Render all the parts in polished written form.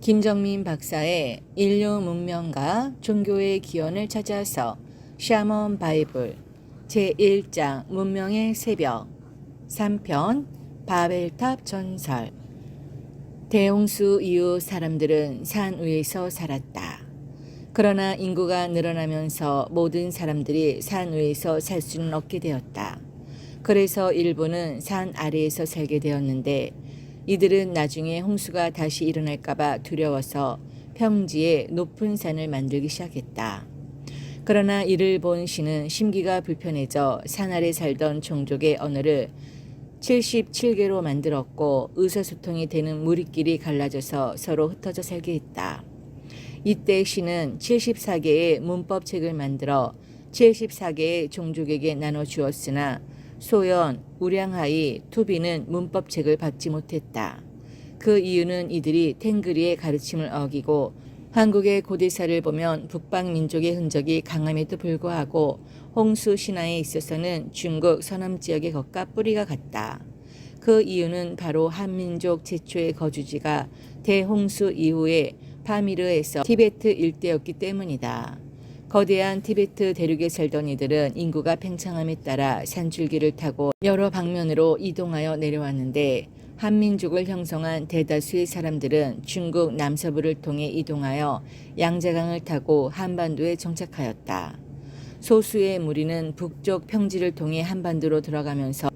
김정민 박사의 인류 문명과 종교의 기원을 찾아서 샤먼 바이블 제1장 문명의 새벽 3편 바벨탑 전설. 대홍수 이후 사람들은 산 위에서 살았다. 그러나 인구가 늘어나면서 모든 사람들이 산 위에서 살 수는 없게 되었다. 그래서 일부는 산 아래에서 살게 되었는데 이들은 나중에 홍수가 다시 일어날까봐 두려워서 평지에 높은 산을 만들기 시작했다. 그러나 이를 본 신은 심기가 불편해져 산 아래 살던 종족의 언어를 77개로 만들었고 의사소통이 되는 무리끼리 갈라져서 서로 흩어져 살게 했다. 이때 신은 74개의 문법책을 만들어 74개의 종족에게 나눠주었으나 소연, 우량하이, 투비는 문법책을 받지 못했다. 그 이유는 이들이 탱그리의 가르침을 어기고 한국의 고대사를 보면 북방민족의 흔적이 강함에도 불구하고 홍수 신화에 있어서는 중국 서남지역의 것과 뿌리가 같다. 그 이유는 바로 한민족 최초의 거주지가 대홍수 이후에 파미르에서 티베트 일대였기 때문이다. 거대한 티베트 대륙에 살던 이들은 인구가 팽창함에 따라 산줄기를 타고 여러 방면으로 이동하여 내려왔는데 한민족을 형성한 대다수의 사람들은 중국 남서부를 통해 이동하여 양자강을 타고 한반도에 정착하였다. 소수의 무리는 북쪽 평지를 통해 한반도로 들어가면서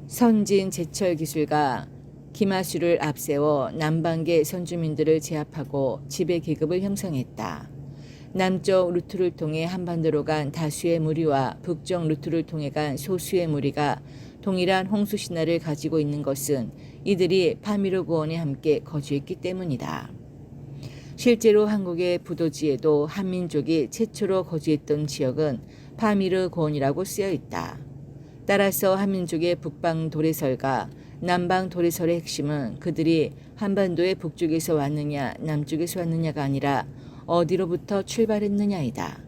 선진 제철 기술가 기마수를 앞세워 남반계 선주민들을 제압하고 지배 계급을 형성했다. 남쪽 루트를 통해 한반도로 간 다수의 무리와 북쪽 루트를 통해 간 소수의 무리가 동일한 홍수 신화를 가지고 있는 것은 이들이 파미르 고원에 함께 거주했기 때문이다. 실제로 한국의 부도지에도 한민족이 최초로 거주했던 지역은 파미르 고원이라고 쓰여 있다. 따라서 한민족의 북방 도래설과 남방 도래설의 핵심은 그들이 한반도의 북쪽에서 왔느냐 남쪽에서 왔느냐가 아니라 어디로부터 출발했느냐이다.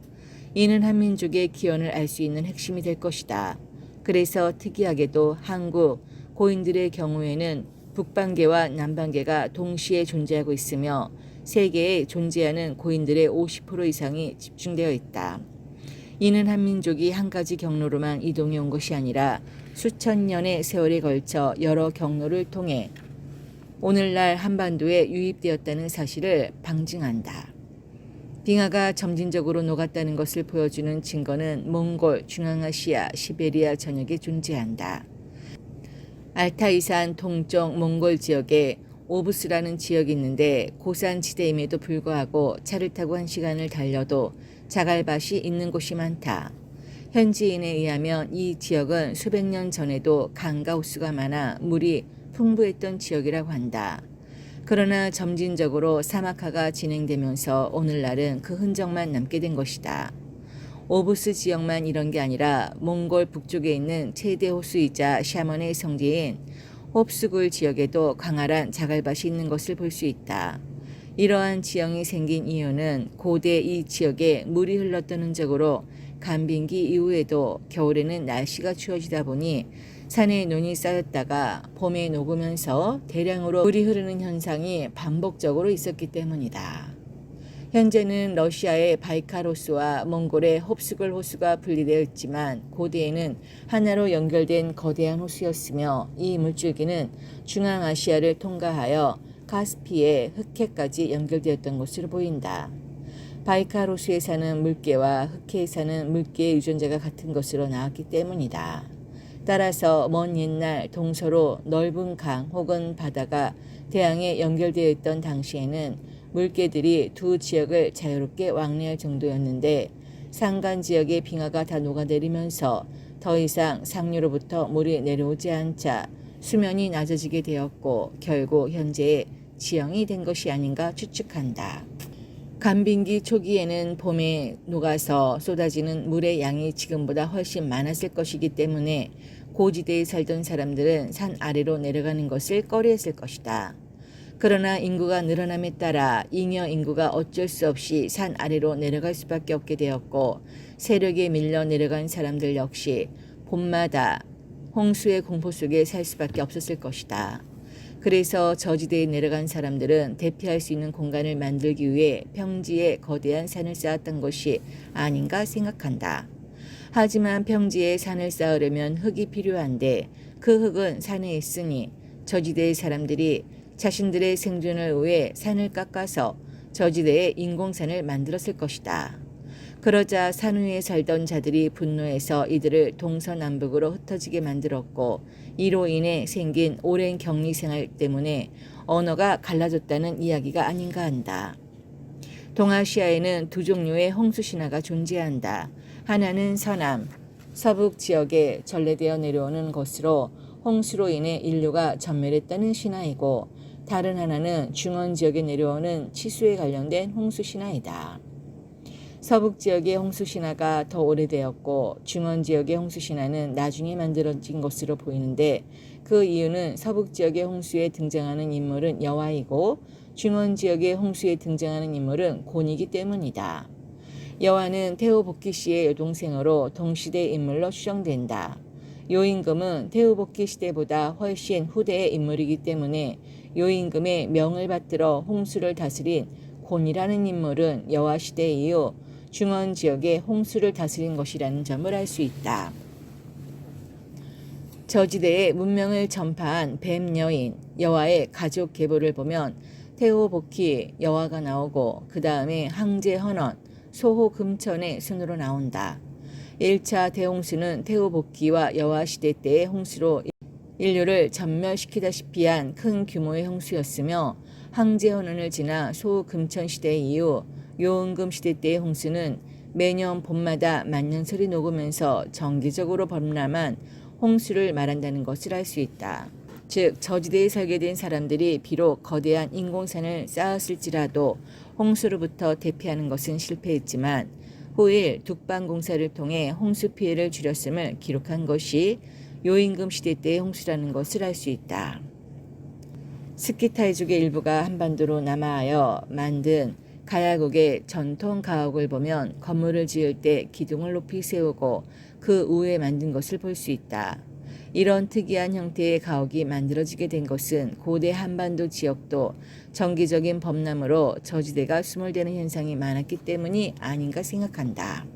이는 한민족의 기원을 알 수 있는 핵심이 될 것이다. 그래서 특이하게도 한국 고인들의 경우에는 북방계와 남방계가 동시에 존재하고 있으며 세계에 존재하는 고인들의 50% 이상이 집중되어 있다. 이는 한민족이 한 가지 경로로만 이동해 온 것이 아니라 수천 년의 세월에 걸쳐 여러 경로를 통해 오늘날 한반도에 유입되었다는 사실을 방증한다. 빙하가 점진적으로 녹았다는 것을 보여주는 증거는 몽골, 중앙아시아, 시베리아 전역에 존재한다. 알타이산 동쪽 몽골 지역에 오부스라는 지역이 있는데 고산지대임에도 불구하고 차를 타고 1시간을 달려도 자갈밭이 있는 곳이 많다. 현지인에 의하면 이 지역은 수백 년 전에도 강과 호수가 많아 물이 풍부했던 지역이라고 한다. 그러나 점진적으로 사막화가 진행되면서 오늘날은 그 흔적만 남게 된 것이다. 오부스 지역만 이런 게 아니라 몽골 북쪽에 있는 최대 호수이자 샤먼의 성지인 홉수굴 지역에도 광활한 자갈밭이 있는 것을 볼 수 있다. 이러한 지형이 생긴 이유는 고대 이 지역에 물이 흘렀던 흔적으로 간빙기 이후에도 겨울에는 날씨가 추워지다 보니 산에 눈이 쌓였다가 봄에 녹으면서 대량으로 물이 흐르는 현상이 반복적으로 있었기 때문이다. 현재는 러시아의 바이칼 호수와 몽골의 홉수굴 호수가 분리되어 있지만 고대에는 하나로 연결된 거대한 호수였으며 이 물줄기는 중앙아시아를 통과하여 카스피의 흑해까지 연결되었던 것으로 보인다. 바이칼 호수에 사는 물개와 흑해에 사는 물개의 유전자가 같은 것으로 나왔기 때문이다. 따라서 먼 옛날 동서로 넓은 강 혹은 바다가 대양에 연결되어 있던 당시에는 물개들이 두 지역을 자유롭게 왕래할 정도였는데 산간 지역의 빙하가 다 녹아내리면서 더 이상 상류로부터 물이 내려오지 않자 수면이 낮아지게 되었고 결국 현재의 지형이 된 것이 아닌가 추측한다. 간빙기 초기에는 봄에 녹아서 쏟아지는 물의 양이 지금보다 훨씬 많았을 것이기 때문에 고지대에 살던 사람들은 산 아래로 내려가는 것을 꺼려했을 것이다. 그러나 인구가 늘어남에 따라 잉여 인구가 어쩔 수 없이 산 아래로 내려갈 수밖에 없게 되었고 세력에 밀려 내려간 사람들 역시 봄마다 홍수의 공포 속에 살 수밖에 없었을 것이다. 그래서 저지대에 내려간 사람들은 대피할 수 있는 공간을 만들기 위해 평지에 거대한 산을 쌓았던 것이 아닌가 생각한다. 하지만 평지에 산을 쌓으려면 흙이 필요한데 그 흙은 산에 있으니 저지대의 사람들이 자신들의 생존을 위해 산을 깎아서 저지대에 인공산을 만들었을 것이다. 그러자 산 위에 살던 자들이 분노해서 이들을 동서남북으로 흩어지게 만들었고 이로 인해 생긴 오랜 격리 생활 때문에 언어가 갈라졌다는 이야기가 아닌가 한다. 동아시아에는 두 종류의 홍수 신화가 존재한다. 하나는 서남, 서북 지역에 전래되어 내려오는 것으로 홍수로 인해 인류가 전멸했다는 신화이고 다른 하나는 중원 지역에 내려오는 치수에 관련된 홍수 신화이다. 서북 지역의 홍수 신화가 더 오래되었고 중원 지역의 홍수 신화는 나중에 만들어진 것으로 보이는데 그 이유는 서북 지역의 홍수에 등장하는 인물은 여와이고 중원 지역의 홍수에 등장하는 인물은 곤이기 때문이다. 여와는 태후복기 씨의 여동생으로 동시대 인물로 추정된다. 요임금은 태후복기 시대보다 훨씬 후대의 인물이기 때문에 요임금의 명을 받들어 홍수를 다스린 곤이라는 인물은 여와 시대 이후 중원 지역의 홍수를 다스린 것이라는 점을 알 수 있다. 저지대에 문명을 전파한 뱀 여인 여와의 가족 계보를 보면 태후복희 여와가 나오고 그 다음에 항제 헌원, 소호 금천의 순으로 나온다. 1차 대홍수는 태후복희와 여와 시대 때의 홍수로 인류를 전멸시키다시피 한 큰 규모의 홍수였으며 항제 헌원을 지나 소호 금천 시대 이후 요임금 시대 때의 홍수는 매년 봄마다 만년설이 녹으면서 정기적으로 범람한 홍수를 말한다는 것을 알 수 있다. 즉 저지대에 살게 된 사람들이 비록 거대한 인공산을 쌓았을지라도 홍수로부터 대피하는 것은 실패했지만 후일 둑방공사를 통해 홍수 피해를 줄였음을 기록한 것이 요임금 시대 때의 홍수라는 것을 알 수 있다. 스키타이족의 일부가 한반도로 남하하여 만든 가야국의 전통 가옥을 보면 건물을 지을 때 기둥을 높이 세우고 그 위에 만든 것을 볼 수 있다. 이런 특이한 형태의 가옥이 만들어지게 된 것은 고대 한반도 지역도 정기적인 범람으로 저지대가 수몰되는 현상이 많았기 때문이 아닌가 생각한다.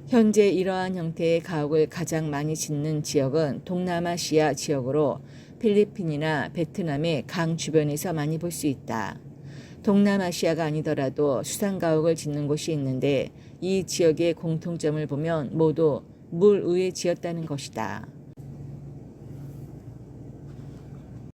현재 이러한 형태의 가옥을 가장 많이 짓는 지역은 동남아시아 지역으로 필리핀이나 베트남의 강 주변에서 많이 볼 수 있다. 동남아시아가 아니더라도 수상가옥을 짓는 곳이 있는데 이 지역의 공통점을 보면 모두 물 위에 지었다는 것이다.